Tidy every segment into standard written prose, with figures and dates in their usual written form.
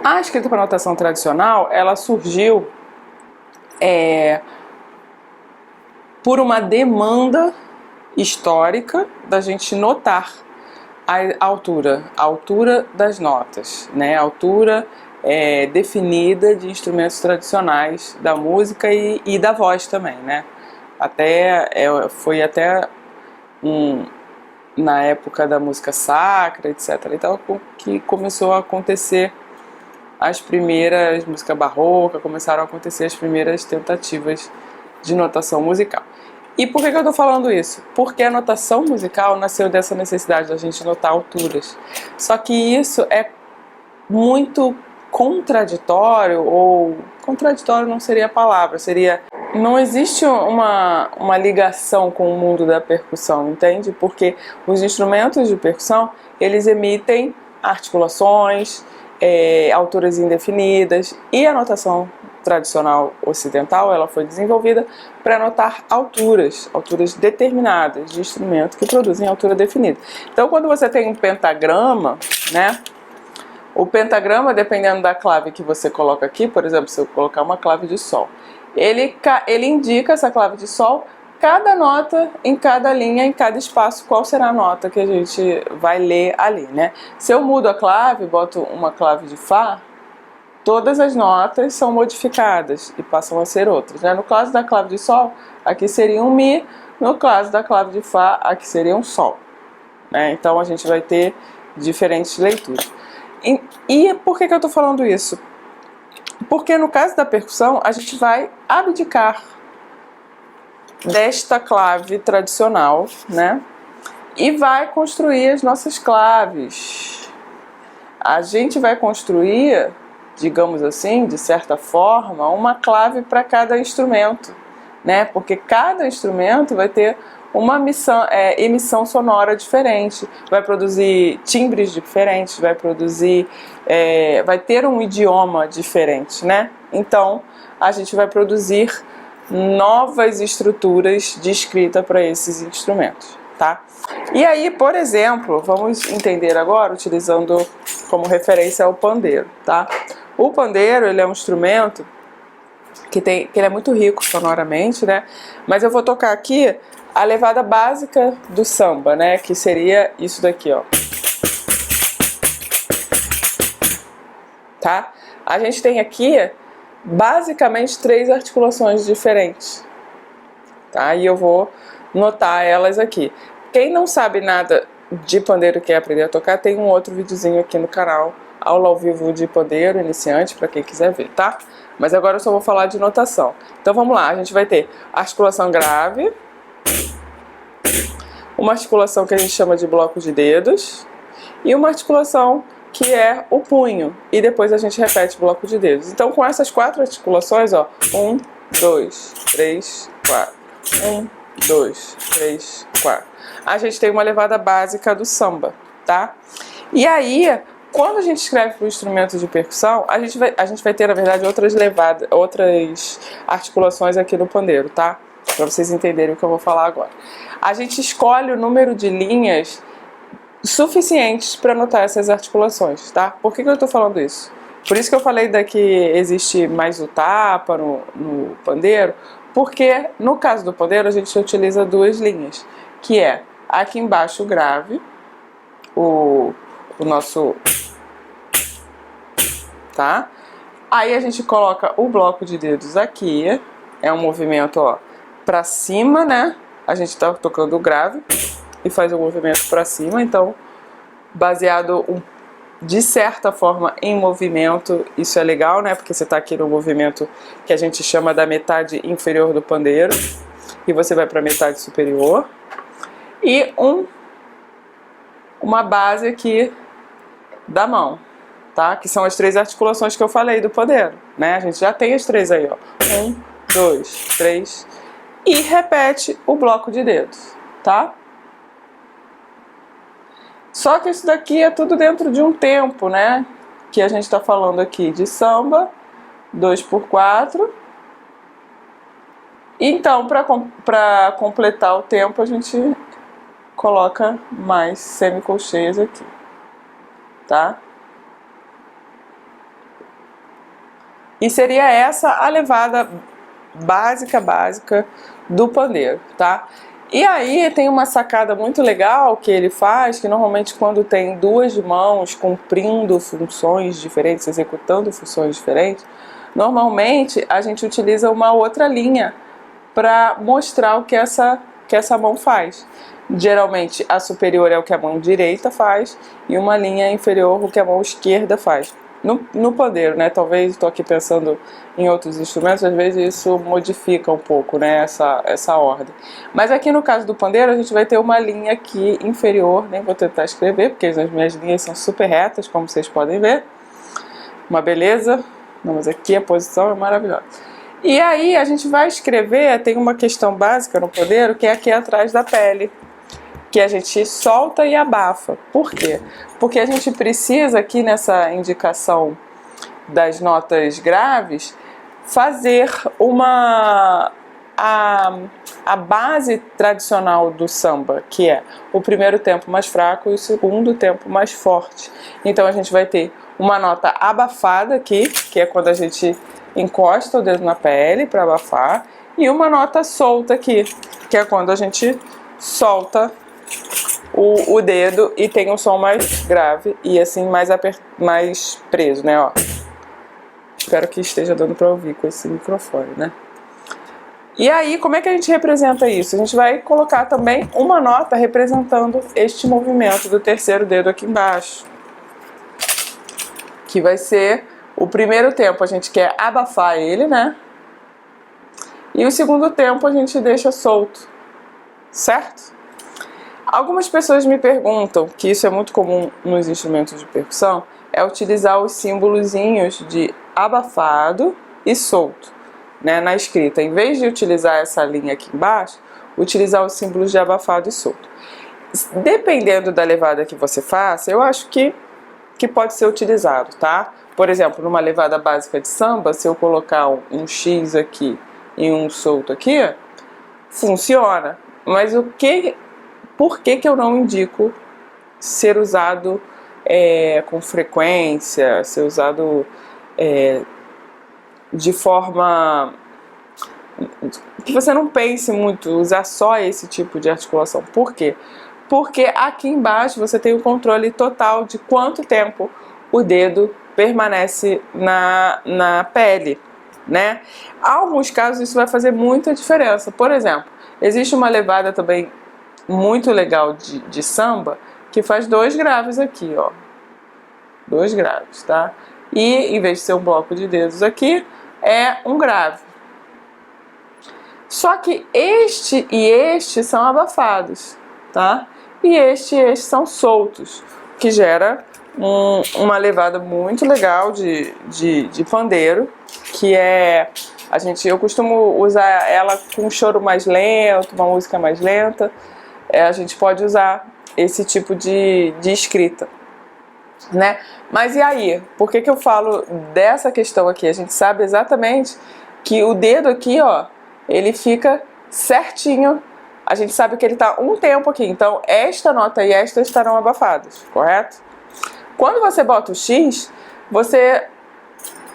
A escrita para notação tradicional, ela surgiu por uma demanda histórica da gente notar a altura das notas, né? A altura definida de instrumentos tradicionais da música e da voz também, né? Foi até na época da música sacra, etc. Então, que começou a acontecer as primeiras música barroca, começaram a acontecer as primeiras tentativas de notação musical. E por que eu estou falando isso? Porque a notação musical nasceu dessa necessidade da gente notar alturas. Só que isso é muito contraditório, ou contraditório não seria a palavra, não existe uma ligação com o mundo da percussão, entende? Porque os instrumentos de percussão, eles emitem articulações, alturas indefinidas, e a notação tradicional ocidental, ela foi desenvolvida para notar alturas determinadas de instrumento que produzem altura definida. Então, quando você tem um pentagrama, né? O pentagrama, dependendo da clave que você coloca aqui, por exemplo, se eu colocar uma clave de sol, ele indica essa clave de sol, cada nota, em cada linha, em cada espaço, qual será a nota que a gente vai ler ali, né? Se eu mudo a clave, boto uma clave de Fá, todas as notas são modificadas e passam a ser outras, né? No caso da clave de sol, aqui seria um Mi, no caso da clave de Fá, aqui seria um Sol, né? Então a gente vai ter diferentes leituras. E por que eu estou falando isso? Porque no caso da percussão, a gente vai abdicar desta clave tradicional, né? E vai construir as nossas claves. A gente vai construir, digamos assim, de certa forma, uma clave para cada instrumento, né? Porque cada instrumento vai ter uma emissão sonora diferente, vai produzir timbres diferentes, vai ter um idioma diferente, né? Então, a gente vai produzir novas estruturas de escrita para esses instrumentos, tá? E aí, por exemplo, vamos entender agora, utilizando como referência o pandeiro, tá? O pandeiro, ele é um instrumento que ele é muito rico sonoramente, né? Mas eu vou tocar aqui a levada básica do samba, né? Que seria isso daqui, ó. Tá? A gente tem aqui basicamente 3 articulações diferentes, tá? E eu vou notar elas aqui. Quem não sabe nada de pandeiro e quer aprender a tocar, tem um outro videozinho aqui no canal, aula ao vivo de pandeiro iniciante, para quem quiser ver, tá? Mas agora eu só vou falar de notação. Então vamos lá, a gente vai ter articulação grave, uma articulação que a gente chama de bloco de dedos e uma articulação que é o punho, e depois a gente repete o bloco de dedos. Então, com essas 4 articulações, ó, 1, 2, 3, 4, 1, 2, 3, 4. A gente tem uma levada básica do samba, tá? E aí, quando a gente escreve para o instrumento de percussão, a gente vai ter, na verdade, outras articulações aqui no pandeiro, tá? Para vocês entenderem o que eu vou falar agora. A gente escolhe o número de linhas suficientes para notar essas articulações, tá? Por que eu estou falando isso? Por isso que eu falei que existe mais o tapa no pandeiro, porque no caso do pandeiro a gente utiliza 2 linhas, que é aqui embaixo o grave, o nosso, tá? Aí a gente coloca o bloco de dedos aqui, é um movimento, ó, para cima, né? A gente está tocando o grave e faz um movimento para cima, então baseado de certa forma em movimento, isso é legal, né? Porque você está aqui no movimento que a gente chama da metade inferior do pandeiro e você vai para a metade superior, e uma base aqui da mão, tá? Que são as 3 articulações que eu falei do pandeiro, né? A gente já tem as 3 aí, ó. 1, 2, 3, e repete o bloco de dedos, tá? Só que isso daqui é tudo dentro de um tempo, né? Que a gente está falando aqui de samba, 2/4. Então, para completar o tempo, a gente coloca mais semicolcheias aqui, tá? E seria essa a levada básica do pandeiro, tá? E aí tem uma sacada muito legal que ele faz, que normalmente quando tem duas mãos cumprindo funções diferentes, executando funções diferentes, normalmente a gente utiliza uma outra linha para mostrar o que essa mão faz. Geralmente a superior é o que a mão direita faz e uma linha inferior o que a mão esquerda faz. No pandeiro, né? Talvez estou aqui pensando em outros instrumentos, às vezes isso modifica um pouco, né? Essa ordem. Mas aqui no caso do pandeiro a gente vai ter uma linha aqui inferior, nem vou tentar escrever porque as minhas linhas são super retas, como vocês podem ver. Uma beleza. Não, mas aqui a posição é maravilhosa. E aí a gente vai escrever, tem uma questão básica no pandeiro que é aqui atrás da pele, que a gente solta e abafa. Por quê? Porque a gente precisa aqui nessa indicação das notas graves fazer a base tradicional do samba, que é o primeiro tempo mais fraco e o segundo tempo mais forte. Então a gente vai ter uma nota abafada aqui, que é quando a gente encosta o dedo na pele para abafar, e uma nota solta aqui, que é quando a gente solta o dedo e tem um som mais grave e assim mais preso, né? Ó. Espero que esteja dando para ouvir com esse microfone, né? E aí, como é que a gente representa isso? A gente vai colocar também uma nota representando este movimento do terceiro dedo aqui embaixo, que vai ser o primeiro tempo, a gente quer abafar ele, né? E o segundo tempo a gente deixa solto, certo? Algumas pessoas me perguntam, que isso é muito comum nos instrumentos de percussão, é utilizar os símbolozinhos de abafado e solto, né, na escrita. Em vez de utilizar essa linha aqui embaixo, utilizar os símbolos de abafado e solto. Dependendo da levada que você faça, eu acho que pode ser utilizado, tá? Por exemplo, numa levada básica de samba, se eu colocar um X aqui e um solto aqui, funciona. Mas por que eu não indico ser usado com frequência, ser usado de forma que você não pense muito, usar só esse tipo de articulação? Por quê? Porque aqui embaixo você tem o controle total de quanto tempo o dedo permanece na pele, né? Em alguns casos isso vai fazer muita diferença. Por exemplo, existe uma levada também muito legal de samba que faz 2 graves aqui, ó. 2 graves, tá? E em vez de ser um bloco de dedos aqui, é um grave. Só que este e este são abafados, tá? E este são soltos, que gera uma levada muito legal de pandeiro, que é eu costumo usar ela com um choro mais lento, uma música mais lenta. A gente pode usar esse tipo de escrita, né? Mas e aí? Por que eu falo dessa questão aqui? A gente sabe exatamente que o dedo aqui, ó, ele fica certinho. A gente sabe que ele está um tempo aqui, então esta nota e esta estarão abafadas, correto? Quando você bota o X, você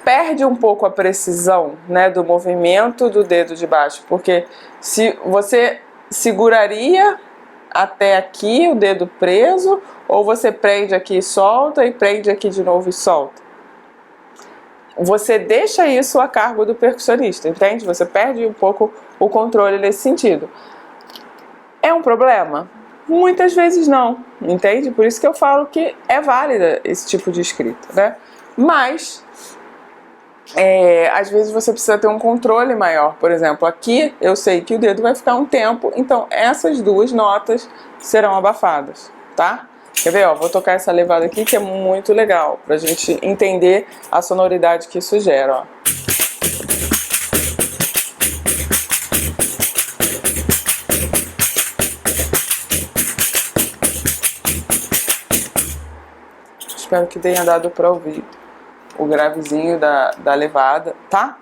perde um pouco a precisão, né, do movimento do dedo de baixo, porque se você seguraria até aqui o dedo preso, ou você prende aqui e solta, e prende aqui de novo e solta. Você deixa isso a cargo do percussionista, entende? Você perde um pouco o controle nesse sentido. É um problema? Muitas vezes não, entende? Por isso que eu falo que é válida esse tipo de escrita, né? Mas às vezes você precisa ter um controle maior. Por exemplo, aqui eu sei que o dedo vai ficar um tempo, então essas 2 notas serão abafadas, tá? Quer ver? Ó, vou tocar essa levada aqui que é muito legal, pra gente entender a sonoridade que isso gera, ó. Espero que tenha dado para ouvir o gravezinho da levada, tá?